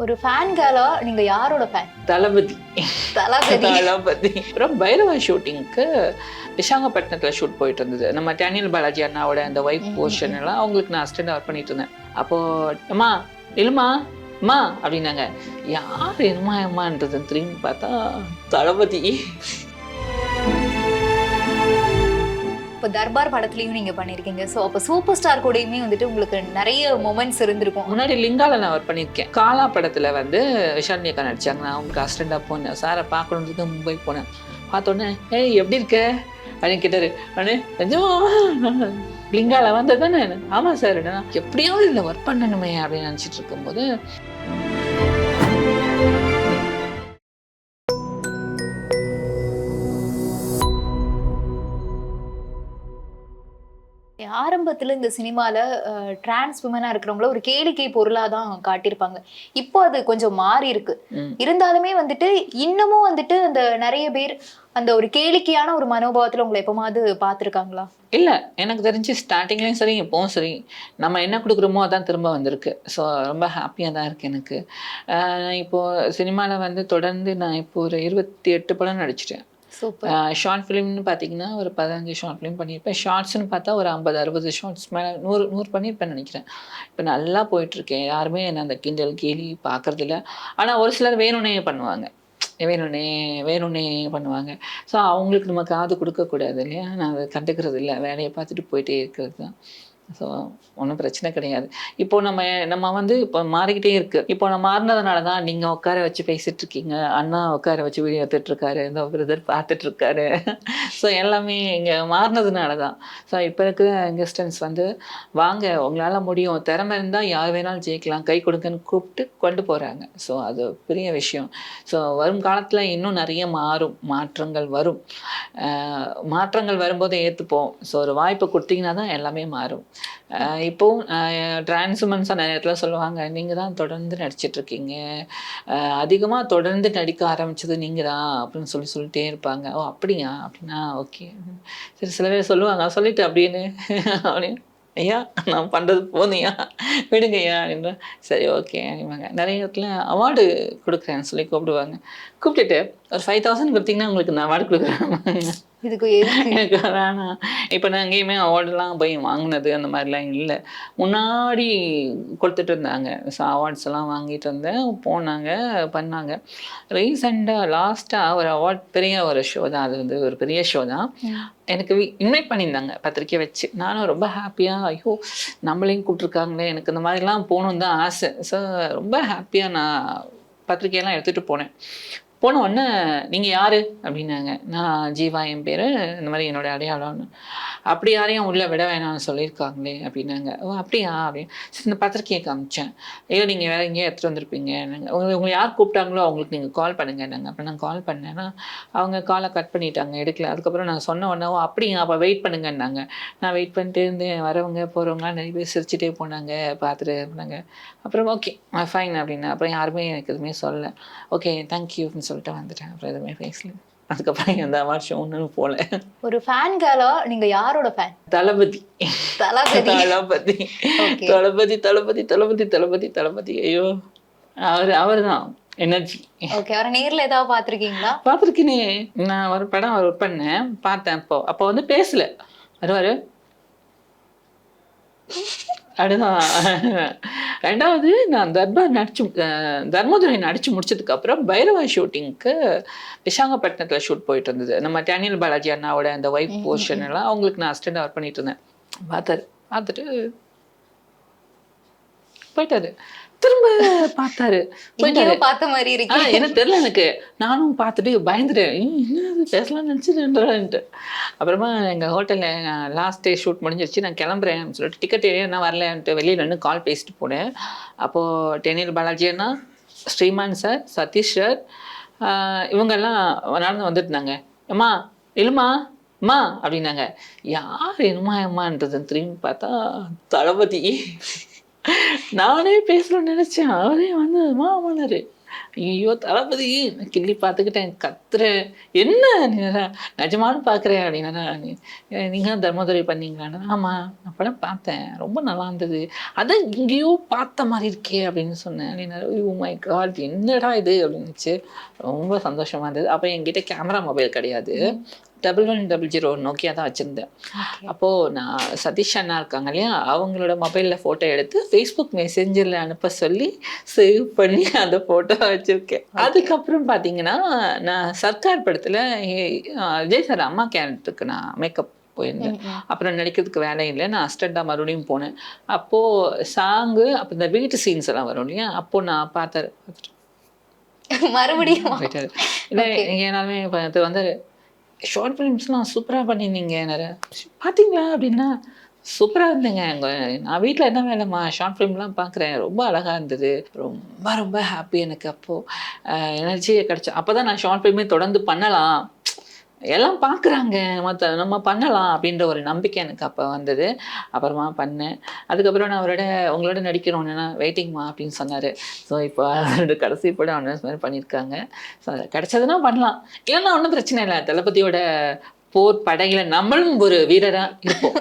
ஒரு ஃபேன் கேர்லா நீங்க யாரோட ஃபேன்? தளபதி. தளபதி. தளபதி. அப்புறம் பைரவா ஷூட்டிங்க்கு விசாகப்பட்டினத்தில் ஷூட் போயிட்டு இருந்தது. நம்ம டேனியல் பாலாஜி அண்ணாவோட அந்த ஒய்ஃப் போர்ஷன் எல்லாம் அவங்களுக்கு நான் அசிஸ்டன்ட் ஒர்க் பண்ணிட்டு இருந்தேன். அப்போ அம்மா இல்லம்மா அம்மா அப்படின்னாங்க. யார் என்னமா அம்மான்றது திரும்பி பார்த்தா தளபதி. இப்போ தர்பார் படத்துலையும் நீங்க பண்ணிருக்கீங்க. ஸோ அப்போ சூப்பர் ஸ்டார் கூடயுமே வந்துட்டு உங்களுக்கு நிறைய மொமெண்ட்ஸ் இருந்திருக்கும். முன்னாடி லிங்கால நான் ஒர்க் பண்ணியிருக்கேன். காலா படத்துல வந்து விஷாலினி அக்கா நடிச்சாங்க. நான் அவங்களுக்கு அசிஸ்டண்டா போனேன். சாரை பார்க்கணுன்றதுக்கு மும்பை போனேன். பார்த்தோன்னே ஏய் எப்படி இருக்க அப்படின்னு கேட்டாரு. உடனே நிஜமா லிங்கால வந்ததானே? ஆமாம் சார். எப்படியாவது இதில் ஒர்க் பண்ணணுமே அப்படின்னு நினச்சிட்டு இருக்கும்போது ஆரம்பத்துல இந்த சினிமால டிரான்ஸ் விமனா இருக்கிறவங்கள ஒரு கேளிக்கை பொருளா தான் காட்டியிருப்பாங்க. இப்போ அது கொஞ்சம் மாறி இருக்கு. இருந்தாலுமே வந்துட்டு இன்னமும் வந்துட்டு அந்த நிறைய பேர் அந்த ஒரு கேளிக்கையான ஒரு மனோபாவத்துல உங்களை எப்பமாவது பார்த்துருக்காங்களா? இல்லை, எனக்கு தெரிஞ்சு ஸ்டார்டிங்லேயும் சரி இப்போவும் சரி நம்ம என்ன கொடுக்குறோமோ அதான் திரும்ப வந்திருக்கு. ஸோ ரொம்ப ஹாப்பியாக தான் இருக்குது எனக்கு. இப்போது சினிமாவில் வந்து தொடர்ந்து நான் இப்போ ஒரு 28 படம் நடிச்சிட்டேன். ஷார்ட் ஃபிலிம்னு பார்த்தீங்கன்னா ஒரு 15 ஷார்ட் ஃபிலிம் பண்ணியிருப்பேன். ஷார்ட்ஸ்னு பார்த்தா ஒரு 50-60 ஷார்ட்ஸ் மேலே 100 பண்ணியிருப்பேன்னு நினைக்கிறேன். இப்போ நல்லா போயிட்டுருக்கேன். யாருமே என்ன அந்த கிண்டல் கேலி பார்க்குறதில்ல. ஆனால் ஒரு சிலர் வேணும்னே பண்ணுவாங்க. வேணும்னே பண்ணுவாங்க. ஸோ அவங்களுக்கு நம்ம காது கொடுக்கக்கூடாது இல்லையா? நான் அதை கண்டுக்கிறது இல்லை. வேலையை பார்த்துட்டு போயிட்டே இருக்கிறது தான். ஸோ ஒன்றும் பிரச்சனை கிடையாது. இப்போ நம்ம வந்து இப்போ மாறிக்கிட்டே இருக்குது. இப்போ நான் மாறினதுனால தான் நீங்கள் உட்கார வச்சு பேசிகிட்டு இருக்கீங்க, அண்ணா உட்கார வச்சு வீடியோ எடுத்துட்ருக்காரு, இந்த பிரதர் பார்த்துட்ருக்காரு. ஸோ எல்லாமே இங்கே மாறினதுனால தான். ஸோ இப்போ இருக்கிற யங்ஸ்டர்ஸ் வந்து வாங்க உங்களால் முடியும், திறமை இருந்தால் யார் வேணாலும் ஜெயிக்கலாம், கை கொடுங்கன்னு கூப்பிட்டு கொண்டு போகிறாங்க. ஸோ அது பெரிய விஷயம். ஸோ வரும் காலத்தில் இன்னும் நிறைய மாற்றங்கள் வரும். மாற்றங்கள் வரும்போது ஏற்றுப்போம். ஸோ ஒரு வாய்ப்பு கொடுத்தீங்கன்னா தான் எல்லாமே மாறும். இப்போவும் டிரான்ஸ்வுமன்ஸாக நிறைய இடத்துல சொல்லுவாங்க, நீங்கள் தான் தொடர்ந்து நடிச்சிட்ருக்கீங்க, அதிகமாக தொடர்ந்து நடிக்க ஆரம்பித்தது நீங்கள் தான் அப்படின்னு சொல்லிட்டே இருப்பாங்க. ஓ அப்படியா? அப்படின்னா ஓகே. சரி, சில பேர் சொல்லுவாங்க சொல்லிட்டு அப்படின்னு அப்படின்னு ஐயா நான் பண்ணுறது போதுயா விடுங்கய்யா அப்படின்னா சரி ஓகே அப்படிவாங்க. நிறைய இடத்துல அவார்டு கொடுக்குறேன்னு சொல்லி கூப்பிடுவாங்க. கூப்பிட்டுட்டு ஒரு 5000 கொடுத்தீங்கன்னா உங்களுக்கு நான் அவார்டு கொடுக்குறேன். இதுக்கு எனக்கு வேணாம். இப்போ நான் எங்கேயுமே அவார்டெலாம் போய் வாங்கினது அந்த மாதிரிலாம் இல்லை. முன்னாடி கொடுத்துட்டு இருந்தாங்க. ஸோ அவார்ட்ஸ் எல்லாம் வாங்கிட்டு இருந்தேன். போனாங்க பண்ணாங்க. ரீசெண்டாக லாஸ்ட்டாக ஒரு அவார்ட் பெரிய ஒரு ஷோ தான். அது வந்து ஒரு பெரிய ஷோ தான். எனக்கு இன்வைட் பண்ணியிருந்தாங்க பத்திரிக்கை வச்சு. நானும் ரொம்ப ஹாப்பியாக ஐயோ நம்மளையும் கூப்பிட்ருக்காங்களே, எனக்கு இந்த மாதிரிலாம் போகணுன்னு தான் ஆசை. ஸோ ரொம்ப ஹாப்பியாக நான் பத்திரிக்கையெல்லாம் எடுத்துகிட்டு போன உடனே நீங்கள் யார் அப்படின்னாங்க. நான் ஜீவா என் பேர், இந்த மாதிரி என்னோடய அடையாளம்னு. அப்படி யாரையும் உள்ளே விட வேணாம்னு சொல்லியிருக்காங்களே அப்படின்னாங்க. ஓ அப்படியா அப்படின்னு சரி இந்த பத்திரிக்கையை காமிச்சேன். ஐயோ நீங்கள் வேறு எங்கேயோ எடுத்துகிட்டு வந்திருப்பீங்க. உங்களை யார் கூப்பிட்டாங்களோ அவங்களுக்கு நீங்கள் கால் பண்ணுங்கன்னாங்க. அப்போ நான் கால் பண்ணேன்னா அவங்க காலை கட் பண்ணிட்டாங்க, எடுக்கல. அதுக்கப்புறம் நான் சொன்ன உடனே ஓ அப்படிங்க அப்போ வெயிட் பண்ணுங்கன்னாங்க. நான் வெயிட் பண்ணிட்டு இருந்தேன். வரவங்க போகிறவங்களாம் நிறைய பேர் சிரிச்சிட்டே போனாங்க, பார்த்துட்டு போனாங்க. அப்புறம் ஓகே ஃபைன் அப்படின்னா அப்புறம் யாருமே எனக்கு எதுவுமே சொல்லலை. ஓகே தேங்க்யூ அப்படின்னு சொல்லிட்டு வந்துட்டேன். அப்புறம் எதுவுமே பேசல. அதுக்கப்புறம் எந்த வருஷம் ஒன்றும் போல. ஒரு ஃபேன் கேர்லா நீங்க யாரோட ஃபேன்? தளபதி. தளபதி. தளபதி. தளபதி தளபதி தளபதி தளபதி தளபதி. ஐயோ அவர் தான் எனர்ஜி. ஓகே, அவரை நேரில் ஏதாவது பார்த்துருக்கீங்களா? பார்த்துருக்கேனே. நான் ஒரு படம் ஒர்க் பண்ணேன், பார்த்தேன். அப்போ வந்து பேசல. வருவார் அப்படிதான். ரெண்டாவது நான் தர்மதுரை நடிச்சு முடிச்சதுக்கப்புறம் பைரவா ஷூட்டிங்க்கு விசாகப்பட்டினத்தில் ஷூட் போயிட்டு இருந்தது. நம்ம டேனியல் பாலாஜி அண்ணாவோட அந்த ஒய்ஃப் போர்ஷன் எல்லாம் அவங்களுக்கு நான் அசிஸ்டன்ட் ஒர்க் பண்ணிட்டு இருந்தேன். பார்த்துட்டு போயிட்டாரு. திரும்ப பார்த்தாரு போயிட்டாரு. பார்த்த மாதிரி இருக்கு. எனக்கு தெரியல. எனக்கு நானும் பார்த்துட்டு பயந்துட்டேன். என்ன பேசலாம்னு நினச்சிட்டு. அப்புறமா எங்கள் ஹோட்டலில் லாஸ்ட் டே ஷூட் முடிஞ்சிருச்சு, நான் கிளம்புறேன் சொல்லிட்டு டிக்கெட் என்ன வரலன்ட்டு வெளியில் நின்று கால் பேசிட்டு போனேன். அப்போது டேனியல் பாலாஜி அண்ணா, ஸ்ரீமான் சார், சதீஷ் சார், இவங்கெல்லாம் நடந்து வந்துட்டு இருந்தாங்க. அம்மா இல்லைம்மா அம்மா அப்படின்னாங்க. யார் என்னம்மான்றதுன்னு திரும்பி பார்த்தா தளபதி. நானே பேசணும்னு நினைச்சேன். அவரே வந்து மாமனாரு ஐயோ தளபதி கிள்ளி பார்த்துக்கிட்டேன், கத்துறேன். என்ன நீ நிஜமானு பார்க்குறேன் அப்படின்னா, நீங்கள் தர்மதுரை பண்ணீங்களான்னு. ஆமாம் நான் படம் பார்த்தேன், ரொம்ப நல்லா இருந்தது, அதான் எங்கேயோ பார்த்த மாதிரி இருக்கே அப்படின்னு சொன்னேன் அப்படின்னா. ஓ மை காட் என்னடா இது அப்படின்னுச்சு. ரொம்ப சந்தோஷமாக இருந்தது. அப்போ என்கிட்ட கேமரா மொபைல் கிடையாது, 1100 நோக்கியா தான் வச்சுருந்தேன். அப்போது நான் சதீஷ் அண்ணா இருக்காங்க இல்லையா, அவங்களோட மொபைலில் ஃபோட்டோ எடுத்து ஃபேஸ்புக் மெசேஞ்சரில் அனுப்ப சொல்லி சேவ் பண்ணி அந்த ஃபோட்டோ வச்சுருக்கேன். அதுக்கப்புறம் பார்த்தீங்கன்னா நான் சர்க்கார் படத்தில் விஜய் சார் அம்மா கேரக்டருக்கு நான் மேக்கப் போயிருந்தேன். அப்புறம் நடிக்கிறதுக்கு வேலை இல்லை, நான் அசிஸ்டண்ட்டாக மறுபடியும் போனேன். அப்போது சாங்கு அப்போ இந்த வீட்டு சீன்ஸ் எல்லாம் வரும் இல்லையா, அப்போது நான் மறுபடியும் இல்லை ஏன்னாலுமே இது வந்து ஷார்ட் ஃபிலிம்ஸ்லாம் சூப்பராக பண்ணியிருந்தீங்க நிறைய பார்த்தீங்களா அப்படின்னா. சூப்பராக இருந்தேங்க. நான் வீட்டில் என்ன வேலைம்மா ஷார்ட் ஃபிலிம்லாம் பார்க்குறேன், ரொம்ப அழகாக இருந்தது, ரொம்ப ரொம்ப ஹாப்பி எனக்கு. அப்போது எனர்ஜியை கிடச்சா அப்போ தான் நான் ஷார்ட் ஃபிலிமே தொடர்ந்து பண்ணலாம், எல்லாம் பார்க்குறாங்க, நம்ம பண்ணலாம் அப்படின்ற ஒரு நம்பிக்கை எனக்கு அப்போ வந்தது. அப்புறமா பண்ணேன். அதுக்கப்புறம் நான் உங்களோட நடிக்கிறோன்னா வெயிட்டிங்மா அப்படின்னு சொன்னார். ஸோ இப்போ அதோட கடைசி படம் அனௌன்ஸ்மெண்ட் பண்ணியிருக்காங்க. ஸோ கிடச்சதுன்னா பண்ணலாம், இல்லைன்னா ஒன்றும் பிரச்சனை இல்லை. தளபதியோட போர் படையில நம்மளும் ஒரு வீரராக இருப்போம்.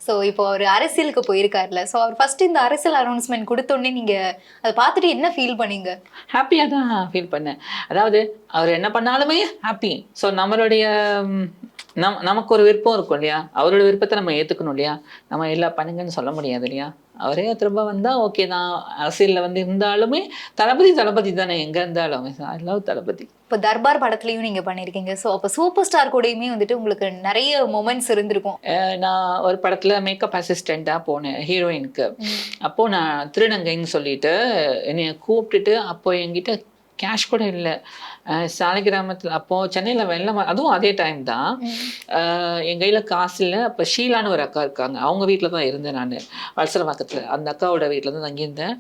ஸோ இப்போ அவர் அரசியலுக்கு போயிருக்காருல்ல, ஸோ அவர் ஃபர்ஸ்ட் இந்த அரசியல் அனௌன்ஸ்மெண்ட் கொடுத்தோடனே நீங்கள் அதை பார்த்துட்டு என்ன ஃபீல் பண்ணீங்க? ஹாப்பியாக தான் ஃபீல் பண்ணேன். அதாவது அவர் என்ன பண்ணாலுமே ஹாப்பி. ஸோ நம்மளுடைய நமக்கு ஒரு விருப்பம் இருக்கும் இல்லையா, அவரோட விருப்பத்தை நம்ம ஏற்றுக்கணும் இல்லையா, நம்ம எல்லாம் பண்ணுங்கன்னு சொல்ல முடியாது இல்லையா. அவரே திரும்ப வந்தால் ஓகே தான். அரசியலில் வந்து இருந்தாலுமே தளபதி தானே, எங்கே இருந்தாலும் ஐ லவ் தளபதி. இப்போ தர்பார் படத்துலையும் நீங்கள் பண்ணியிருக்கீங்க. ஸோ அப்போ சூப்பர் ஸ்டார் கூடயுமே வந்துட்டு உங்களுக்கு நிறைய மொமெண்ட்ஸ் இருந்திருக்கும். நான் ஒரு படத்தில் மேக்கப் அசிஸ்டண்ட்டாக போனேன் ஹீரோயினுக்கு. அப்போது நான் திருநங்கைன்னு சொல்லிட்டு என்னை கூப்பிட்டுட்டு, அப்போ என்கிட்ட கேஷ் கூட இல்லை. சாலிகிராமத்தில் அப்போது சென்னையில் வெள்ளம், அதுவும் அதே டைம் தான். என் கையில் காசு இல்லை. அப்போ ஷீலான்னு ஒரு அக்கா இருக்காங்க, அவங்க வீட்டில் தான் இருந்தேன் நான், வலசரவாக்கத்தில். அந்த அக்காவோட வீட்டில் தான் தங்கியிருந்தேன்.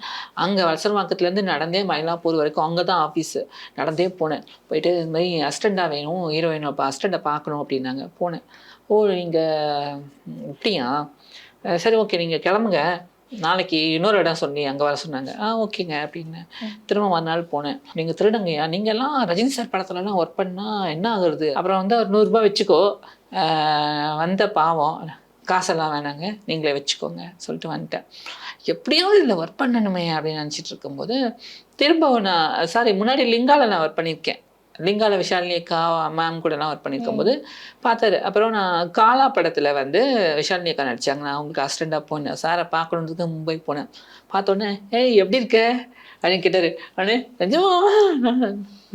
அங்கே வலசரவாக்கத்துலேருந்து நடந்தே மயிலாப்பூர் வரைக்கும், அங்கே தான் ஆஃபீஸு, நடந்தே போனேன். போயிட்டு இது மாதிரி அசிஸ்டண்ட்டாக வேணும், ஹீரோ வேணும், அப்போ அசிஸ்டண்ட்டை பார்க்கணும் அப்படின்னாங்க. போனேன். ஓ நீங்கள் இப்படியா, சரி ஓகே நீங்கள் கிளம்புங்க, நாளைக்கு இன்னொரு இடம் சொல்லி அங்கே வர சொன்னாங்க. ஓகேங்க அப்படின்னு திரும்ப மறுநாள் போனேன். நீங்கள் திருடங்கய்யா, நீங்கள்லாம் ரஜினி சார் படத்துலலாம் ஒர்க் பண்ணால் என்ன ஆகுறது, அப்புறம் வந்து ஒரு 100 ரூபாய் வச்சுக்கோ, வந்த பாவம் காசெல்லாம் வேணாங்க நீங்களே வச்சுக்கோங்க சொல்லிட்டு வந்துட்டேன். எப்படியாவது இதில் ஒர்க் பண்ணணுமே அப்படின்னு நினச்சிட்டு இருக்கும்போது திரும்ப முன்னாடி லிங்காவில் நான் ஒர்க் பண்ணியிருக்கேன். லிங்கால விஷாலினி அக்கா மேம் கூடலாம் ஒர்க் பண்ணியிருக்கும் போது பார்த்தாரு. அப்புறம் நான் காலா படத்தில் வந்து விஷாலினி அக்கா நடித்தாங்க. நான் அவங்களுக்கு அசிஸ்டண்ட்டாக போனேன். சாரை பார்க்கணுன்றதுக்கு மும்பை போனேன். பார்த்தோன்னே ஏய் எப்படி இருக்க அப்படின்னு கேட்டார். அண்ணே நிஜமா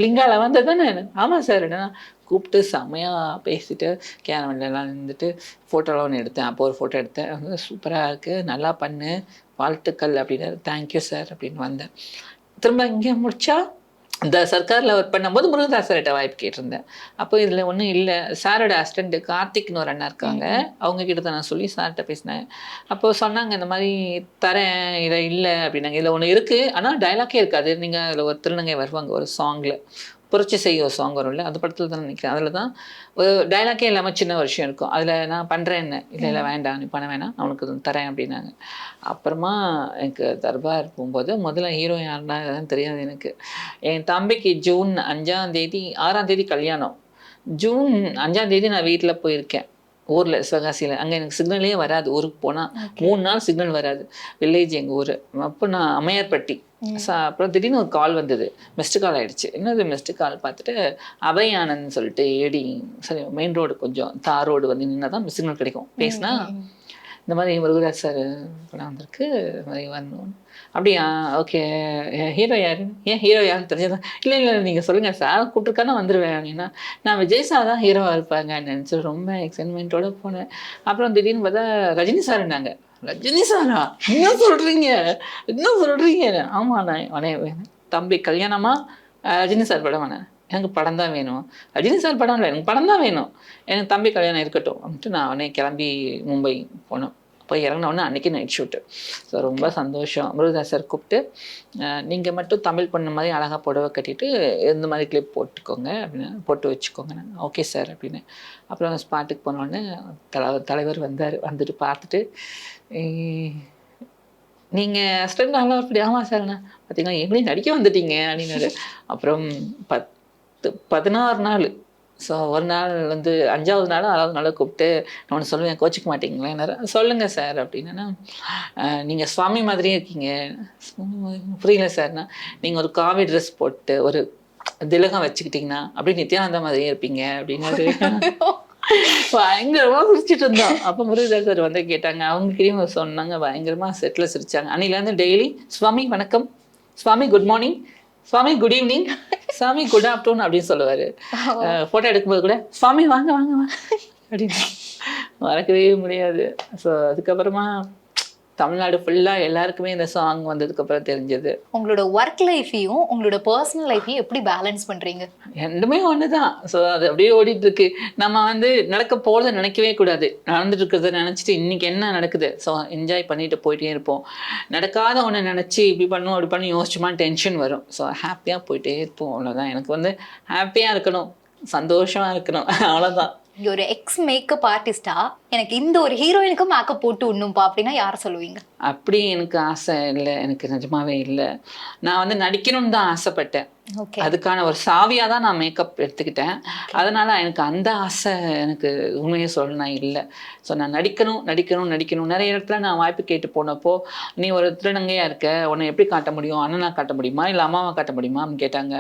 லிங்கால வந்தது தானே? ஆமாம் சார். என்னன்னா கூப்பிட்டு செம்மையாக பேசிட்டு கேரவன்லாம் இருந்துட்டு ஃபோட்டோலாம் ஒன்று எடுத்தேன். அப்போ ஒரு ஃபோட்டோ எடுத்தேன். வந்து சூப்பராக இருக்குது, நல்லா பண்ணு, வாழ்த்துக்கள் அப்படின்னாரு. தேங்க்யூ சார் அப்படின்னு வந்தேன். திரும்ப இங்கே முடிச்சா இந்த சர்க்காரில் ஒர்க் பண்ணும்போது முருகதாசர்கிட்ட வாய்ப்பு கேட்டிருந்தேன். அப்போ இதில் ஒன்றும் இல்லை. சாரோட அசிஸ்டண்ட் கார்த்திக்னு ஒரு அண்ணா இருக்காங்க, அவங்க கிட்ட தான் நான் சொல்லி சார்கிட்ட பேசினேன். அப்போது சொன்னாங்க இந்த மாதிரி தரேன், இதை இல்லை அப்படின்னாங்க. இதில் ஒன்று இருக்குது, ஆனால் டைலாக்கே இருக்காது. நீங்கள் அதில் ஒரு திருநங்கை வருவாங்க ஒரு சாங்கில், புரட்சி செய்ய ஒரு சாங் வரும்ல, அந்த படத்தில் தான் நினைக்கிறேன். அதில் தான் ஒரு டைலாக்கே இல்லாமல் சின்ன ஒரு விஷயம் இருக்கும். அதில் நான் பண்ணுறேன் என்ன, இல்லை வேண்டாம் நீ பண்ண வேணாம், நான் உனக்கு தரேன் அப்படின்னாங்க. அப்புறமா எனக்கு தர்பார் போகும்போது முதல்ல ஹீரோ யாருன்னா அதெல்லாம் தெரியாது எனக்கு. என் தம்பிக்கு ஜூன் 5ஆம் தேதி 6ஆம் தேதி கல்யாணம். ஜூன் 5ஆம் தேதி நான் வீட்டில் போயிருக்கேன், ஊரில் சிவகாசியில். அங்கே எனக்கு சிக்னலே வராது, ஊருக்கு போனால் 3 நாள் சிக்னல் வராது. வில்லேஜ் எங்கள் ஊர். அப்போ நான் அம்மையார்பட்டி. அப்புறம் திடீர்னு ஒரு கால் வந்தது, மிஸ்டு கால் ஆகிடுச்சு. என்னது மிஸ்டு கால் பார்த்துட்டு அபய் ஆனந்த்னு சொல்லிட்டு ஏடி, சரி மெயின் ரோடு கொஞ்சம் தார் ரோடு வந்து நின்னா தான் சிக்னல் கிடைக்கும். பேசினா இந்த மாதிரி முருகதாஸ் சார் படம் வந்திருக்கு, இந்த மாதிரி வரணும். அப்படியா ஓகே, ஹீரோ யாரு, ஏன் ஹீரோ யாருன்னு தெரிஞ்சதான். இல்லை நீங்கள் சொல்லுங்கள் சார் கூப்பிட்டுருக்கானா வந்துடுவேன் அப்படின்னா. நான் விஜய் சார் தான் ஹீரோவாக இருப்பாங்கன்னு நினச்சி ரொம்ப எக்ஸைட்மெண்ட்டோடு போனேன். அப்புறம் திடீர்னு பார்த்தா ரஜினி சார்னாங்க. ரஜினி சாரா, என்ன சொல்கிறீங்க? ஆமாம் நான் தம்பி கல்யாணமா, ரஜினி சார் படம் வேணேன், எனக்கு படம் தான் வேணும். ரஜினி சார் படம் இல்லை, எனக்கு படம் தான் வேணும், எனக்கு தம்பி கல்யாணம் இருக்கட்டும் அப்படின்ட்டு நான் உடனே கிளம்பி மும்பை போனோம். போய் இறங்கினோடனே அன்றைக்கி நைட் ஷூட்டு. ஸோ ரொம்ப சந்தோஷம். முருகதாஸ் சார் கூப்பிட்டு நீங்கள் மட்டும் தமிழ் பொண்ணு மாதிரி அழகாக புடவை கட்டிட்டு இந்த மாதிரி கிளிப் போட்டுக்கோங்க அப்படின்னு, போட்டு வச்சுக்கோங்க. நான் ஓகே சார் அப்படின்னு. அப்புறம் ஸ்பாட்டுக்கு போனோடனே தலைவர் வந்தார். வந்துட்டு பார்த்துட்டு நீங்கள் அசிஸ்டன்ட் நல்லா அப்படி ஆமாம் சார்ண்ணா பார்த்தீங்கன்னா எங்களையும் நடிக்க வந்துட்டீங்க அப்படின்னாரு. அப்புறம் 16 நாள். ஸோ ஒரு நாள் வந்து 5வது நாள் 6வது நாள் கூப்பிட்டு நான் ஒன்று சொல்லுவேன், கோச்சிக்க மாட்டீங்களேன்னாரு. சொல்லுங்கள் சார் அப்படின்னா, நீங்கள் சுவாமி மாதிரியே இருக்கீங்க. புரியல சார்னா, நீங்கள் ஒரு காவி ட்ரெஸ் போட்டு ஒரு திலகம் வச்சுக்கிட்டிங்கன்னா அப்படியே நித்யானந்தா மாதிரியே இருப்பீங்க அப்படின்னாரு. பயங்கரமா சிரிச்சிட்டு இருந்தோம். அப்ப முருகதாஸ் சார் வந்து கேட்டாங்க. அவங்ககிட்டயும் சொன்னாங்க. பயங்கரமா செட்ல சிரிச்சாங்க. அன்னையிலேருந்து டெய்லி சுவாமி வணக்கம், சுவாமி குட் மார்னிங், சுவாமி குட் ஈவினிங், சுவாமி குட் ஆஃப்டர்நூன் அப்படின்னு சொல்லுவாரு. போட்டோ எடுக்கும்போது கூட சுவாமி வாங்க வாங்க வாங்க அப்படின்னு மறக்கவே முடியாது. ஸோ அதுக்கப்புறமா தமிழ்நாடு ஃபுல்லா எல்லாருக்குமே இந்த சாங் வந்ததுக்கு அப்புறம் தெரிஞ்சது. உங்களோட ஒர்க் லைஃபையும் உங்களோட பர்சனல் லைஃபையும் எப்படி பேலன்ஸ் பண்றீங்க? ரெண்டுமே ஒண்ணுதான். ஸோ அது அப்படியே ஓடிட்டு இருக்கு. நம்ம வந்து நடக்க போறத நினைக்கவே கூடாது. நடந்துட்டு இருக்கிறத நினைச்சிட்டு இன்னைக்கு என்ன நடக்குது, ஸோ என்ஜாய் பண்ணிட்டு போயிட்டே இருப்போம். நடக்காத ஒன்று நினைச்சு இப்படி பண்ணும் அப்படி பண்ணி யோசிச்சுமா டென்ஷன் வரும். ஸோ ஹாப்பியா போயிட்டே இருப்போம். அவ்வளோதான். எனக்கு வந்து ஹாப்பியா இருக்கணும், சந்தோஷமா இருக்கணும், அவ்வளோதான். நீங்க ஒரு எக்ஸ் மேக்கப் ஆர்டிஸ்டா எனக்கு இந்த ஒரு ஹீரோயினுக்கு மேக்கப் போட்டு விடணும்பா அப்படின்னா யாரை சொல்லுவீங்க? அப்படி எனக்கு ஆசை இல்லை. எனக்கு நிஜமாவே இல்லை. நான் வந்து நடிக்கணும்னு தான் ஆசைப்பட்டேன். அதுக்கான ஒரு சாவியாக தான் நான் மேக்கப் எடுத்துக்கிட்டேன். அதனால எனக்கு அந்த ஆசை எனக்கு உண்மையை சொல்லணும் இல்லை. ஸோ நான் நடிக்கணும் நடிக்கணும் நடிக்கணும். நிறைய இடத்துல நான் வாய்ப்பு கேட்டு போனப்போ, நீ ஒரு திருநங்கையாக இருக்க, உன்னை எப்படி காட்ட முடியும், அண்ணனா காட்ட முடியுமா இல்லை அம்மாவை காட்ட முடியுமா அப்படின்னு கேட்டாங்க.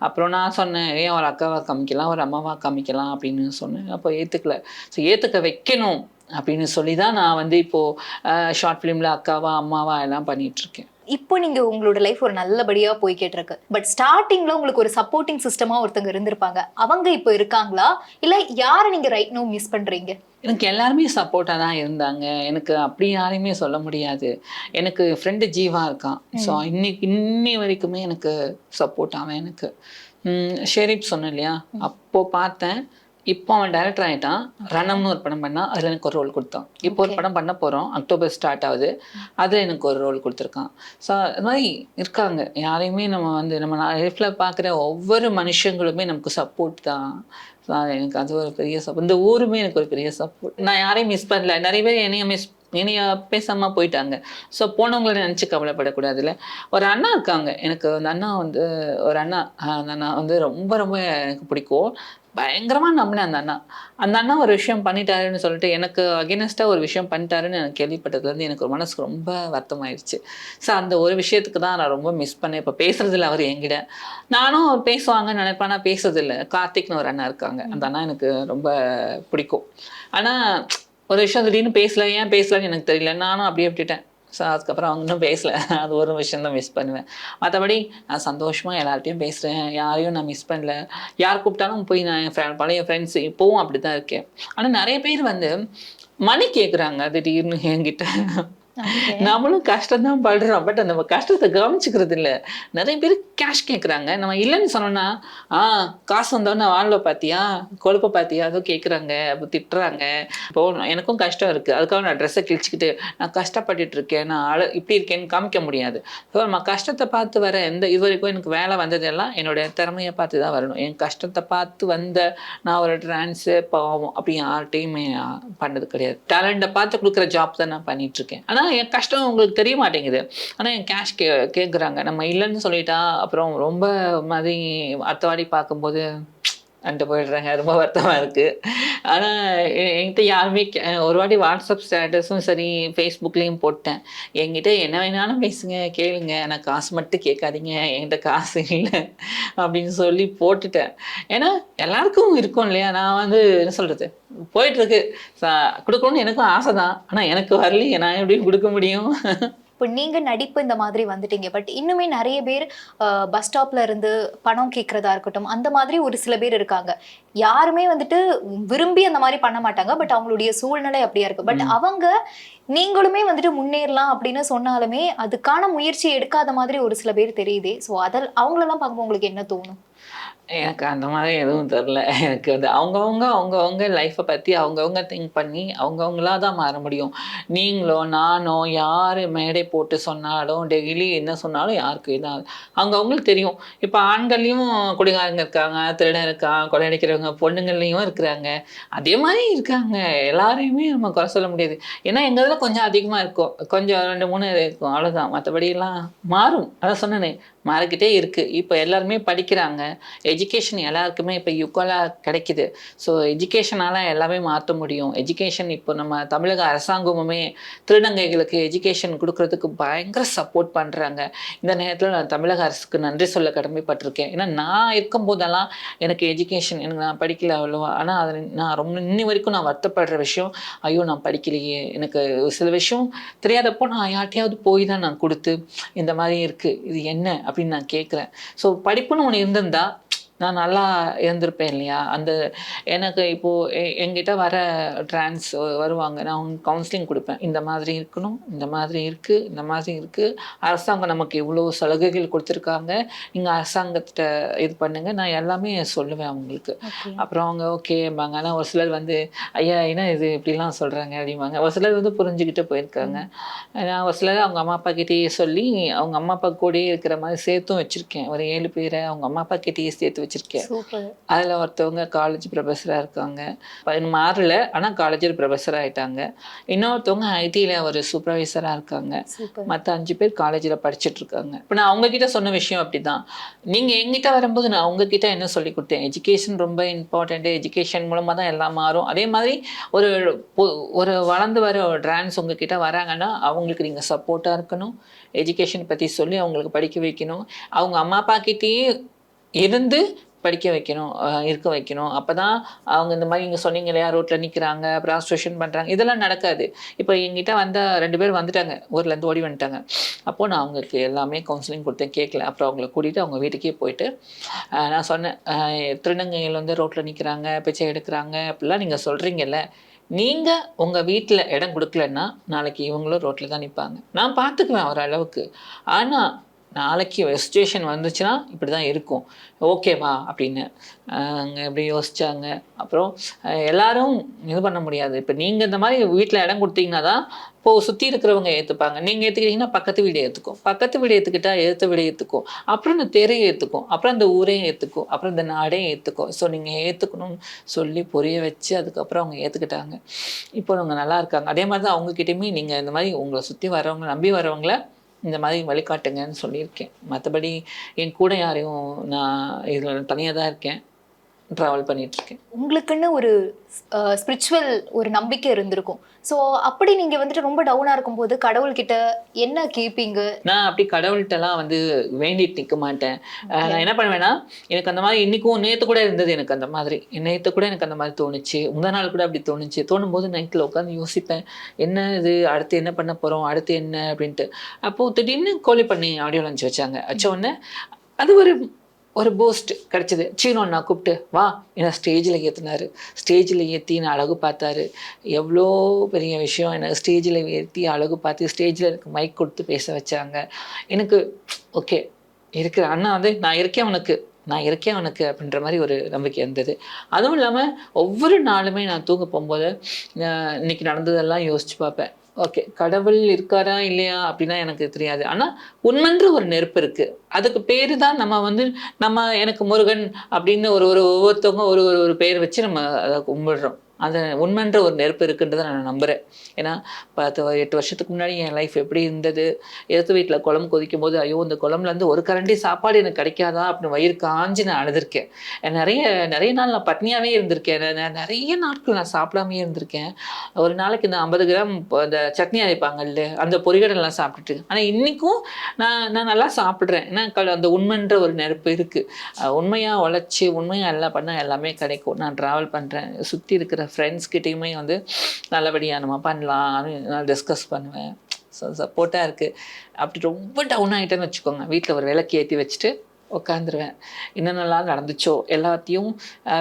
அப்புறம் நான் சொன்னேன், ஏன் ஒரு அக்காவை காமிக்கலாம், ஒரு அம்மாவாக காமிக்கலாம் அப்படின்னு சொன்னேன். அப்போ ஏற்றுக்கல. ஸோ ஏற்றுக்க வைக்கணும் அப்படின்னு சொல்லி தான் நான் வந்து இப்போது ஷார்ட் ஃபிலிமில் அக்காவா அம்மாவா எல்லாம் பண்ணிகிட்ருக்கேன். இப்போ நீங்க உங்களோட லைஃப் ஒரு நல்லபடியா போய்கிட்டு இருக்கு. பட் ஸ்டார்டிங்ல உங்களுக்கு ஒரு சப்போர்ட்டிங் சிஸ்டமா ஒருத்தங்க இருந்திருப்பாங்க. அவங்க இப்போ இருக்காங்களா இல்ல யாரை நீங்க ரைட் நோ மிஸ் பண்றீங்க? எனக்கு எல்லாருமே சப்போர்ட்டாக தான் இருந்தாங்க. எனக்கு அப்படி யாரையுமே சொல்ல முடியாது. எனக்கு ஃப்ரெண்டு ஜீவா இருக்கான். ஸோ இன்னி வரைக்குமே எனக்கு சப்போர்ட் அவன். எனக்கு ஷெரீப் சொன்னேன் இல்லையா, அப்போது பார்த்தேன். இப்போ அவன் டைரக்டர் ஆகிட்டான். ரணம்னு ஒரு படம் பண்ணால் அதில் எனக்கு ஒரு ரோல் கொடுத்தான். இப்போ ஒரு படம் பண்ண போகிறோம், அக்டோபர் ஸ்டார்ட் ஆகுது, அதில் எனக்கு ஒரு ரோல் கொடுத்துருக்கான். ஸோ அது மாதிரி இருக்காங்க. யாரையுமே நம்ம வந்து நம்ம லைஃப்பில் பார்க்குற ஒவ்வொரு மனுஷங்களுமே நமக்கு சப்போர்ட் தான். ஸோ எனக்கு அது ஒரு பெரிய சப்போர்ட். இந்த ஊருமே எனக்கு ஒரு பெரிய சப்போர்ட். நான் யாரையும் மிஸ் பண்ணல. நிறைய பேர் என்னைய பேசாமல் போயிட்டாங்க. ஸோ போனவங்கள நினச்சி கவலைப்படக்கூடாதுல்ல. ஒரு அண்ணா இருக்காங்க எனக்கு. அந்த அண்ணா வந்து ஒரு அண்ணா, அந்த அண்ணா வந்து ரொம்ப ரொம்ப எனக்கு பிடிக்கும். பயங்கரமாக நம்பினேன் அந்த அண்ணா ஒரு விஷயம் பண்ணிட்டாருன்னு சொல்லிட்டு எனக்கு அகெனஸ்டாக ஒரு விஷயம் பண்ணிட்டாருன்னு எனக்கு கேள்விப்பட்டதுலேருந்து எனக்கு ஒரு மனசுக்கு ரொம்ப வருத்தமாயிடுச்சு. ஸோ அந்த ஒரு விஷயத்துக்கு தான் நான் ரொம்ப மிஸ் பண்ணேன். இப்போ பேசுறதில்ல அவர் என்கிட்ட. நானும் பேசுவாங்கன்னு நினைப்பேன், ஆனால் பேசுறதில்லை. கார்த்திக்னு ஒரு அண்ணா இருக்காங்க. அந்த அண்ணா எனக்கு ரொம்ப பிடிக்கும். ஆனால் ஒரு விஷயம் திடீர்னு பேசல, ஏன் பேசலன்னு எனக்கு தெரியல. நானும் அப்படியே விட்டுட்டேன். ஸோ அதுக்கப்புறம் அவங்க இன்னும் பேசலை. அது ஒரு விஷயம் தான் மிஸ் பண்ணுவேன். மற்றபடி நான் சந்தோஷமாக எல்லார்ட்டையும் பேசுகிறேன். யாரையும் நான் மிஸ் பண்ணல. யார் கூப்பிட்டாலும் போய் நான் என் பழைய ஃப்ரெண்ட்ஸ் இப்போவும் அப்படி தான் இருக்கேன். ஆனால் நிறைய பேர் வந்து மணி கேட்குறாங்க திடீர்னு என்கிட்ட. நம்மளும் கஷ்டம் தான் படுறோம். பட் அந்த கஷ்டத்தை கவனிச்சுக்கிறது இல்லை. நிறைய பேர் கேஷ் கேட்குறாங்க. நம்ம இல்லைன்னு சொன்னோன்னா, காசு வந்தோடனே வாழ்வை பார்த்தியா, கொழுப்பை பார்த்தியா, அதுவும் கேட்குறாங்க, அப்போ திட்டுறாங்க. இப்போது எனக்கும் கஷ்டம் இருக்குது. அதுக்காக நான் ட்ரெஸ்ஸை கிழிச்சிக்கிட்டு நான் கஷ்டப்பட்டுட்டு இருக்கேன், நான் இப்படி இருக்கேன்னு காமிக்க முடியாது. ஸோ நம்ம கஷ்டத்தை பார்த்து வர இது வரைக்கும் எனக்கு வேலை வந்ததெல்லாம் என்னுடைய திறமையை பார்த்து தான் வரணும். என் கஷ்டத்தை பார்த்து வந்த நான் ஒரு ட்ரான்ஸு பாவம் அப்படி யார்கிட்டையுமே பண்ணது கிடையாது. டேலண்ட்டை பார்த்து கொடுக்குற ஜாப் தான் நான் பண்ணிகிட்ருக்கேன். ஆனால் என் கஷ்டம் உங்களுக்கு தெரிய மாட்டேங்குது. ஆனால் என் கேஷ் கேட்குறாங்க. நம்ம இல்லைன்னு சொல்லிட்டா அப்புறம் ரொம்ப மாதிரி அடுத்த வாடி பார்க்கும்போது அன்ட்டு போயிடுறாங்க. ரொம்ப வருத்தமாக இருக்குது. ஆனால் என்கிட்ட யாருமே ஒரு வாட்டி வாட்ஸ்அப் ஸ்டேட்டஸும் சரி ஃபேஸ்புக்லேயும் போட்டேன், என்கிட்ட என்ன வேணாலும் பேசுங்க, கேளுங்க, ஆனால் காசு மட்டும் கேட்காதீங்க, என்கிட்ட காசு இல்லை அப்படின்னு சொல்லி போட்டுட்டேன். ஏன்னா எல்லாருக்கும் இருக்கும் இல்லையா. நான் வந்து என்ன சொல்கிறது, போயிட்டுருக்கு. கொடுக்கணும்னு எனக்கும் ஆசை தான். ஆனால் எனக்கு வரலையே, நான் எப்படி கொடுக்க முடியும்? இப்போ நீங்க நடிப்பு இந்த மாதிரி வந்துட்டீங்க. பட் இன்னுமே நிறைய பேர் பஸ் ஸ்டாப்ல இருந்து பணம் கேட்கறதா இருக்கட்டும், அந்த மாதிரி ஒரு சில பேர் இருக்காங்க. யாருமே வந்துட்டு விரும்பி அந்த மாதிரி பண்ண மாட்டாங்க. பட் அவங்களுடைய சூழ்நிலை அப்படியா இருக்கு. பட் அவங்க நீங்களுமே வந்துட்டு முன்னேறலாம் அப்படின்னு சொன்னாலுமே அதுக்கான முயற்சி எடுக்காத மாதிரி ஒரு சில பேர் தெரியுதே. ஸோ அவங்களெல்லாம் பார்க்கும்போது உங்களுக்கு என்ன தோணும்? எனக்கு அந்த மாதிரி எதுவும் தெரில. எனக்கு வந்து அவங்கவுங்க லைஃப்பை பற்றி அவங்கவுங்க திங்க் பண்ணி அவங்கவுங்களா தான் மாற முடியும். நீங்களோ நானோ யார் மேடை போட்டு சொன்னாலும் டெய்லி என்ன சொன்னாலும் யாருக்கும் இதாக அவங்கவுங்களுக்கு தெரியும். இப்போ ஆண்கள்லேயும் குடிகாரங்க இருக்காங்க, திருடன் இருக்கான், கொள்ளையடிக்கிறவங்க, பொண்ணுங்கள்லேயும் இருக்கிறாங்க. அதே மாதிரி இருக்காங்க. எல்லாரையுமே நம்ம குறை சொல்ல முடியாது. ஏன்னா எங்கள் அதெல்லாம் கொஞ்சம் அதிகமாக இருக்கும், கொஞ்சம் 2-3 இருக்கும், அவ்வளோதான். மற்றபடியெல்லாம் மாறும். அதான் சொன்னேனே, மாறிக்கிட்டே இருக்குது. இப்போ எல்லாருமே படிக்கிறாங்க, எஜுகேஷன் எல்லாருக்குமே இப்போ ஈக்குவலாக கிடைக்குது. ஸோ எஜுகேஷனால் எல்லாமே மாற்ற முடியும். எஜுகேஷன் இப்போ நம்ம தமிழக அரசாங்கமுமே திருநங்கைகளுக்கு எஜுகேஷன் கொடுக்கறதுக்கு பயங்கர சப்போர்ட் பண்ணுறாங்க. இந்த நேரத்தில் நான் தமிழக அரசுக்கு நன்றி சொல்ல கடமைப்பட்டிருக்கேன். ஏன்னா நான் இருக்கும்போதெல்லாம் எனக்கு எஜுகேஷன் எனக்கு நான் படிக்கல அவ்வளோவா. ஆனால் அதை நான் ரொம்ப இன்னி வரைக்கும் நான் வருத்தப்படுற விஷயம், ஐயோ நான் படிக்கலையே, எனக்கு சில விஷயம் தெரியாதப்போ நான் யார்ட்டையாவது போய் தான் நான் கொடுத்து இந்த மாதிரி இருக்குது இது என்ன அப்படின்னு நான் கேட்குறேன். ஸோ படிப்புன்னு ஒன்று இருந்திருந்தா நான் நல்லா இருந்திருப்பேன் இல்லையா? அந்த எனக்கு இப்போது என்கிட்ட வர ட்ரான்ஸ் வருவாங்க, நான் அவங்க கவுன்சிலிங் கொடுப்பேன். இந்த மாதிரி இருக்கணும், இந்த மாதிரி இருக்குது, இந்த மாதிரி இருக்குது, அரசாங்கம் நமக்கு இவ்வளோ சலுகைகள் கொடுத்துருக்காங்க, நீங்கள் அரசாங்கத்திட்ட இது பண்ணுங்கள், நான் எல்லாமே சொல்லுவேன் அவங்களுக்கு. அப்புறம் அவங்க ஓகேம்பாங்க. ஆனால் ஒரு சிலர் வந்து ஐயா என்ன இது இப்படிலாம் சொல்கிறாங்க அப்படிம்பாங்க. ஒரு சிலர் வந்து புரிஞ்சுக்கிட்டு போயிருக்காங்க. நான் ஒரு சிலர் அவங்க அம்மா அப்பா கிட்டேயே சொல்லி அவங்க அம்மா அப்பா கூடயே இருக்கிற மாதிரி சேர்த்தும் வச்சுருக்கேன். ஒரு 7 பேரை அவங்க அம்மா அப்பா கிட்டேயே சேர்த்து வச்சுருக்கேன். அதில் ஒருத்தவங்க காலேஜ் ப்ரொஃபஸராக இருக்காங்க, மாறல ஆனால் காலேஜில் ப்ரொஃபஸர் ஆகிட்டாங்க. இன்னொருத்தவங்க ஐடியில் ஒரு சூப்பர்வைசராக இருக்காங்க. மற்ற 5 பேர் காலேஜில் படிச்சுட்டு இருக்காங்க. இப்போ நான் அவங்கக்கிட்ட சொன்ன விஷயம் அப்படி தான். நீங்கள் எங்கிட்ட வரும்போது நான் உங்ககிட்ட என்ன சொல்லி கொடுத்தேன், எஜுகேஷன் ரொம்ப இம்பார்ட்டண்ட்டு, எஜுகேஷன் மூலமாக தான் எல்லாம் மாறும். அதே மாதிரி ஒரு வளர்ந்து வர ட்ரான்ஸ் உங்ககிட்ட வராங்கன்னா அவங்களுக்கு நீங்கள் சப்போர்ட்டாக இருக்கணும், எஜுகேஷன் பற்றி சொல்லி அவங்களுக்கு படிக்க வைக்கணும், அவங்க அம்மா அப்பா கிட்டேயே இருந்து படிக்க வைக்கணும், இருக்க வைக்கணும். அப்போ தான் அவங்க இந்த மாதிரி நீங்கள் சொன்னீங்க இல்லையா, ரோட்டில் நிற்கிறாங்க, ப்ராஸ்டியூஷன் பண்ணுறாங்க, இதெல்லாம் நடக்காது. இப்போ எங்கிட்ட வந்த 2 பேர் வந்துட்டாங்க, ஊர்லேருந்து ஓடி வந்துட்டாங்க. அப்போது நான் அவங்களுக்கு எல்லாமே கவுன்சிலிங் கொடுத்தேன், கேட்கல. அப்புறம் அவங்கள கூட்டிகிட்டு அவங்க வீட்டுக்கே போயிட்டு நான் சொன்னேன், திருநங்கைகள் வந்து ரோட்டில் நிற்கிறாங்க, பிச்சை எடுக்கிறாங்க அப்படிலாம் நீங்கள் சொல்கிறீங்கல்ல, நீங்கள் உங்கள் வீட்டில் இடம் கொடுக்கலன்னா நாளைக்கு இவங்களும் ரோட்டில் தான் நிற்பாங்க. நான் பார்த்துக்குவேன் ஓரளவுக்கு. ஆனால் நாளைக்கு சுச்சுவேஷன் வந்துச்சுன்னா இப்படி தான் இருக்கும், ஓகேவா அப்படின்னு அங்கே எப்படி யோசிச்சாங்க. அப்புறம் எல்லாரும் இது பண்ண முடியாது. இப்போ நீங்கள் இந்த மாதிரி வீட்டில் இடம் கொடுத்தீங்கன்னா தான் இப்போது சுற்றி இருக்கிறவங்க ஏற்றுப்பாங்க. நீங்கள் ஏற்றுக்கிட்டீங்கன்னா பக்கத்து வீடு ஏற்றுக்கும், பக்கத்து வீடு ஏற்றுக்கிட்டா ஏற்ற வீடு ஏற்றுக்கும், அப்புறம் இந்த தெருவை ஏற்றுக்கும், அப்புறம் இந்த ஊரையும் ஏற்றுக்கும், அப்புறம் இந்த நாடே ஏற்றுக்கும். ஸோ நீங்கள் ஏற்றுக்கணும்னு சொல்லி புரிய வச்சு அதுக்கப்புறம் அவங்க ஏற்றுக்கிட்டாங்க. இப்போ அவங்க நல்லா இருக்காங்க. அதே மாதிரி தான் அவங்கக்கிட்டையுமே நீங்கள் இந்த மாதிரி உங்களை சுற்றி வரவங்க நம்பி வரவங்கள இந்த மாதிரி வழிகாட்டுங்கன்னு சொல்லியிருக்கேன். மற்றபடி என் கூட யாரையும் நான் இதில் தனியாக தான் இருக்கேன், ட்ராவல் பண்ணிகிட்ருக்கேன். உங்களுக்குன்னு ஒரு ஸ்பிரிச்சுவல் ஒரு நம்பிக்கை இருந்திருக்கும். ஸோ அப்படி நீங்கள் வந்துட்டு ரொம்ப டவுனாக இருக்கும்போது கடவுள்கிட்ட என்ன கேட்பீங்க? நான் அப்படி கடவுள்கிட்டலாம் வந்து வேண்டிட்டு நிற்க மாட்டேன். நான் என்ன பண்ணுவேன்னா, எனக்கு அந்த மாதிரி இன்றைக்கும் நேற்று கூட இருந்தது, எனக்கு அந்த மாதிரி நேற்று கூட எனக்கு அந்த மாதிரி தோணுச்சு, முந்தா நாள் கூட அப்படி தோணுச்சு. தோணும்போது நைட்டில் உட்காந்து யோசிப்பேன், என்ன இது அடுத்து என்ன பண்ண போகிறோம், அடுத்து என்ன அப்படின்ட்டு. அப்போது திடீர்னு கோழி பண்ணி ஆடியோ லான்ச் வச்சாங்க. வச்ச உடனே அது ஒரு பூஸ்ட் கிடச்சிது. சீனோன் நான் கூப்பிட்டு வா என்னை ஸ்டேஜில் ஏற்றினார். ஸ்டேஜில் ஏற்றி நான் அழகு பார்த்தாரு. எவ்வளோ பெரிய விஷயம், எனக்கு ஸ்டேஜில் ஏற்றி அழகு பார்த்து ஸ்டேஜில் எனக்கு மைக் கொடுத்து பேச வச்சாங்க. எனக்கு ஓகே இருக்கிற அண்ணா வந்து நான் இருக்கேன் உனக்கு அப்படின்ற மாதிரி ஒரு நம்பிக்கை இருந்தது. அதுவும் இல்லாமல் ஒவ்வொரு நாளுமே நான் தூங்க போகும்போது இன்னைக்கு நடந்ததெல்லாம் யோசிச்சு பார்ப்பேன். ஓகே கடவுள் இருக்காரா இல்லையா அப்படின்னா எனக்கு தெரியாது, ஆனால் உண்மைன்ற ஒரு நெருப்பு இருக்குது. அதுக்கு பேர் தான் நம்ம எனக்கு முருகன் அப்படின்னு ஒவ்வொருத்தவங்க ஒரு பேர் வச்சு நம்ம அதை கும்பிடுறோம். அந்த உண்மைன்ற ஒரு நெருப்பு இருக்குன்றதை நான் நம்புகிறேன். ஏன்னா 8 வருஷத்துக்கு முன்னாடி என் லைஃப் எப்படி இருந்தது, எதிர்த்து வீட்டில் குழம்பு கொதிக்கும் போது ஐயோ இந்த குழம்புலேருந்து ஒரு கரண்டி சாப்பாடு எனக்கு கிடைக்காதா அப்படின்னு வயிறு காஞ்சி நான் அழுதுருக்கேன். நிறைய நாள் நான் பட்னியாகவே இருந்திருக்கேன். நிறைய நாட்கள் நான் சாப்பிடாமே இருந்திருக்கேன். ஒரு நாளைக்கு இந்த 50 கிராம் அந்த சட்னி அரைப்பாங்கல்ல அந்த பொரிகடலாம் சாப்பிட்டுட்டு, ஆனால் இன்றைக்கும் நான் நல்லா சாப்பிட்றேன். ஏன்னா அந்த உண்மைன்ற ஒரு நெருப்பு இருக்குது. உண்மையாக உழைச்சி உண்மையாக எல்லாம் பண்ணால் எல்லாமே கிடைக்கும். நான் ட்ராவல் பண்ணுறேன், சுற்றி இருக்கிற ஃப்ரெண்ட்ஸ்கிட்டையுமே வந்து நல்லபடியாக நம்ம பண்ணலாம் நான் டிஸ்கஸ் பண்ணுவேன். ஸோ சப்போர்ட்டாக இருக்குது. அப்படி ரொம்ப டவுன் ஆகிட்டேன்னு வச்சுக்கோங்க, வீட்டில் ஒரு விளக்கு ஏற்றி வச்சுட்டு உட்காந்துருவேன். என்னென்னலாம் நடந்துச்சோ எல்லாத்தையும்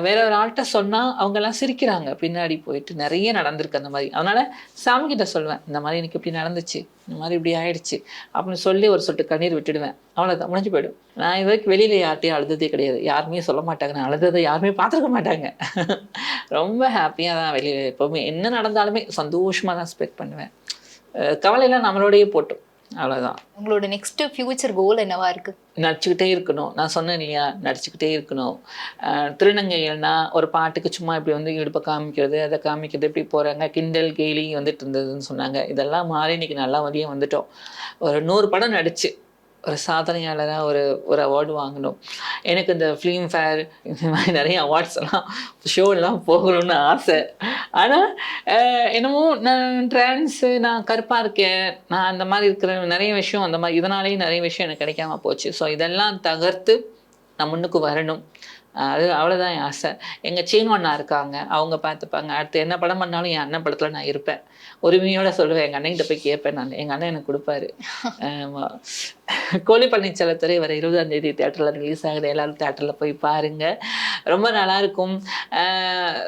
வேற ஒரு ஆள்கிட்ட சொன்னால் அவங்கெல்லாம் சிரிக்கிறாங்க, பின்னாடி போயிட்டு நிறைய நடந்திருக்கு அந்த மாதிரி. அதனால் சாமிகிட்ட சொல்லுவேன், இந்த மாதிரி எனக்கு இப்படி நடந்துச்சு, இந்த மாதிரி இப்படி ஆயிடுச்சு அப்படின்னு சொல்லி ஒரு சொட்டு கண்ணீர் விட்டுடுவேன். அவ்வளோதான், முடிஞ்சு போயிடும். நான் இது வரைக்கும் வெளியில் யார்ட்டையும் அழுததே கிடையாது, யாருமே சொல்ல மாட்டாங்க, நான் அழுததை யாருமே பார்த்துருக்க மாட்டாங்க. ரொம்ப ஹாப்பியாக தான் வெளியில் எப்போவுமே என்ன நடந்தாலுமே சந்தோஷமாக தான் ஸ்பெக்ட் பண்ணுவேன். கவலையெல்லாம் நம்மளோடையே போட்டோம், அவ்வளோதான். உங்களோட நெக்ஸ்ட் ஃபியூச்சர் கோல் என்னவா இருக்கு? நடிச்சுக்கிட்டே இருக்கணும். நான் சொன்னேன் இல்லையா, நடிச்சுக்கிட்டே இருக்கணும். திருநங்கைகள்னா ஒரு பாட்டுக்கு சும்மா இப்படி வந்து இடுப்பை காமிக்கிறது, அதை காமிக்கிறது, இப்படி போகிறாங்க, கிண்டல் கேலி வந்துட்டு இருந்ததுன்னு சொன்னாங்க. இதெல்லாம் மாறி இன்னைக்கு நல்லா வழியே வந்துட்டோம். ஒரு 100 படம் நடிச்சு ஒரு சாதனையாளராக ஒரு அவார்டு வாங்கணும். எனக்கு இந்த ஃபிலிம் ஃபேர் இந்த மாதிரி நிறைய அவார்ட்ஸ் எல்லாம் ஷோலாம் போகணும்னு ஆசை. ஆனால் என்னமோ நான் ட்ரான்ஸு, நான் கருப்பாக இருக்கேன், நான் அந்த மாதிரி இருக்கிற நிறைய விஷயம், அந்த மாதிரி இதனாலேயும் நிறைய விஷயம் எனக்கு கிடைக்காம போச்சு. ஸோ இதெல்லாம் தகர்த்து நான் முன்னுக்கு வரணும். அது அவ்வளோதான் என் ஆசை. எங்கள் சீனு அண்ணா இருக்காங்க, அவங்க பார்த்துப்பாங்க. அடுத்து என்ன படம் பண்ணாலும் என் அண்ணன் படத்தில் நான் இருப்பேன். உரிமையோடு சொல்லுவேன், எங்கள் அண்ணன்கிட்ட போய் கேட்பேன் நான். எங்கள் அண்ணன் எனக்கு கொடுப்பாரு. கோழி பன்னீர்செல்வத்துறை வர 20ஆம் தேதி தேட்டரில் ரிலீஸ் ஆகுது. எல்லோரும் தேட்டரில் போய் பாருங்கள். ரொம்ப நல்லாயிருக்கும்.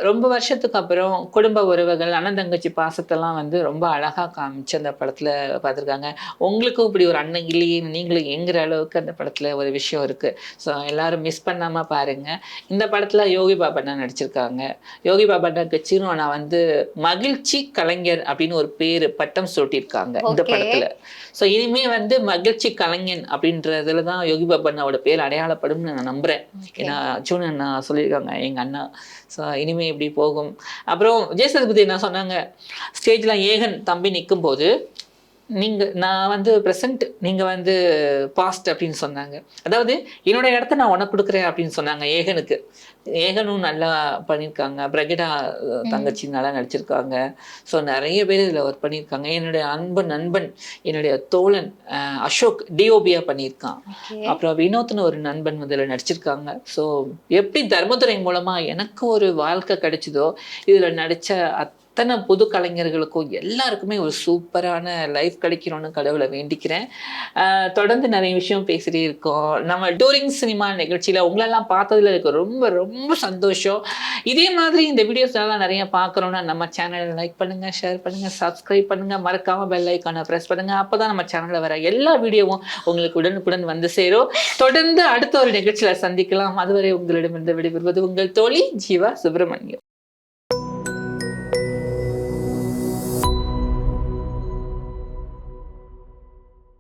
ரொம்ப வருஷத்துக்கு அப்புறம் குடும்ப உறவுகள், அண்ணன் தங்கச்சி பாசத்தெல்லாம் வந்து ரொம்ப அழகாக காமிச்சு அந்த படத்தில் பார்த்துருக்காங்க. உங்களுக்கும் இப்படி ஒரு அண்ணன் இல்லையே நீங்களும் எங்கிற அளவுக்கு அந்த படத்தில் ஒரு விஷயம் இருக்குது. ஸோ எல்லோரும் மிஸ் பண்ணாமல் பாருங்கள். இந்த படத்தில் யோகி பாபண்ணா நடிச்சிருக்காங்க. யோகி பாபண்ணாக்கு சீனு அண்ணா வந்து மகிழ்ச்சி கலைஞர் அப்படின்னு ஒரு பேர் பட்டம் சூட்டியிருக்காங்க இந்த படத்தில். ஸோ இனிமே வந்து மகிழ்ச்சி கலைஞன் அப்படின்றதுல தான் யோகி பாபண்ணாவோட பேர் அடையாளப்படும்னு நான் நம்புகிறேன். ஏன்னா சீனு அண்ணா சொல்லியிருக்காங்க எங்கள் அண்ணா. ஸோ இனிமே இப்படி போகும். அப்புறம் விஜய் சேதுபதி என்ன சொன்னாங்க, ஸ்டேஜில் ஏகன் தம்பி நிற்கும்போது நான் வந்து ப்ரெசன்ட், நீங்கள் வந்து பாஸ்ட் அப்படின்னு சொன்னாங்க. அதாவது என்னோட இடத்த நான் உனக்கு கொடுக்குறேன் அப்படின்னு சொன்னாங்க ஏகனுக்கு. ஏகனும் நல்லா பண்ணியிருக்காங்க. பிரகிடா தங்கச்சி நல்லா நடிச்சிருக்காங்க. ஸோ நிறைய பேர் இதில் ஒர்க் பண்ணியிருக்காங்க. என்னுடைய நண்பன் என்னுடைய தோழன் அசோக் டிஓபியா பண்ணியிருக்கான். அப்புறம் வினோத்னு ஒரு நண்பன் இதில் நடிச்சிருக்காங்க. ஸோ எப்படி தர்மதுரை மூலமாக எனக்கு ஒரு வாழ்க்கை கிடைச்சதோ, இதில் நடித்த அத்தனை புது கலைஞர்களுக்கும் எல்லாருக்குமே ஒரு சூப்பரான லைஃப் கிடைக்கணும்னு கடவுளை வேண்டிக்கிறேன். தொடர்ந்து நிறைய விஷயம் பேசிட்டே இருக்கோம். நம்ம டூரிங் சினிமா நிகழ்ச்சியில் உங்களெல்லாம் பார்த்ததுல எனக்கு ரொம்ப ரொம்ப சந்தோஷம். இதே மாதிரி இந்த வீடியோஸ் எல்லாம் நிறைய பார்க்குறோன்னா நம்ம சேனலை லைக் பண்ணுங்கள், ஷேர் பண்ணுங்கள், சப்ஸ்கிரைப் பண்ணுங்கள், மறக்காமல் பெல் ஐக்கானை ப்ரெஸ் பண்ணுங்கள். அப்போ தான் நம்ம சேனலில் வர எல்லா வீடியோவும் உங்களுக்கு உடனுக்குடன் வந்து சேரும். தொடர்ந்து அடுத்த ஒரு நிகழ்ச்சியில் சந்திக்கலாம். அதுவரை உங்களிடமிருந்து விடைபெறுவது உங்கள் தோழி ஜீவா சுப்பிரமணியம்.